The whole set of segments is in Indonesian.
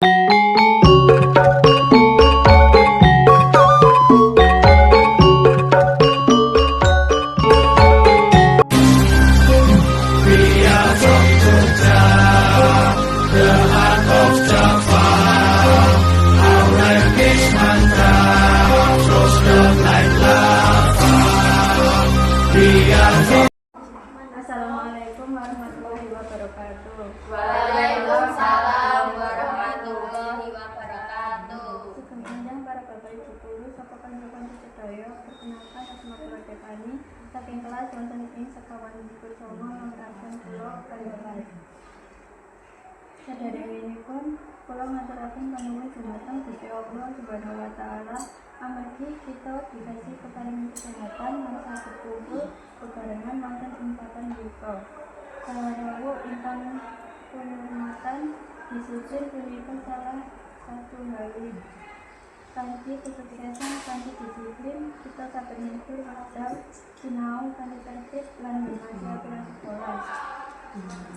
Assalamualaikum warahmatullahi wabarakatuh. Waalaikumsalam warahmatullahi wabarakatuh. Sugeng enjang para bapak ibu guru saka kanca-kanca sedaya, perkenalkan asma kula Devani saking kelas wonten ing Sekawan Kusuma nomor absen kula kalih. Saderengipun kula ngaturaken panuwun dumateng Gusti Allah Subhanahu wa taala amargi kita dikasih keparingan kesehatan lan saged kumpul bebarengan wonten ing papan yuta. Sarawuh ingkang penghormatan disusun punika salah satu hal kanthi kesuksesan kanthi disiplin kita sabenipun wekdal sinau kanthi tertib lan membaca kelas sekolah.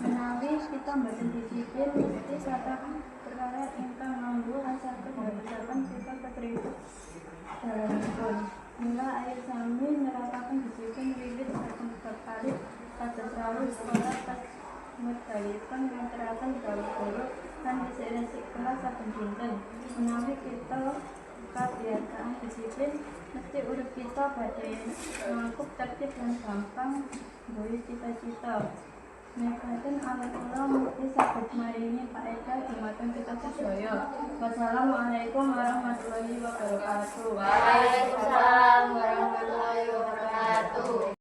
Menawi kita mboten disiplin mesti kathah perkara ingkang nganggo asalipun dadosaken kita ketrima dalemipun. Mula ayo sami nerakaken disiplin wiwit saking kalih kados rawuh sekolah pas medalipun ngaturaken guru lan resik kelas saben dinten. Menawi kita kebiasaan disiplin mesti urip kita badhe langkung tertib lan gampang duwe cita-cita. Mekaten awal kula mesti saged maringi faedah dumateng kita sedaya. Wassalamualaikum warahmatullahi wabarakatuh. Waalaikumsalam warahmatullahi wabarakatuh.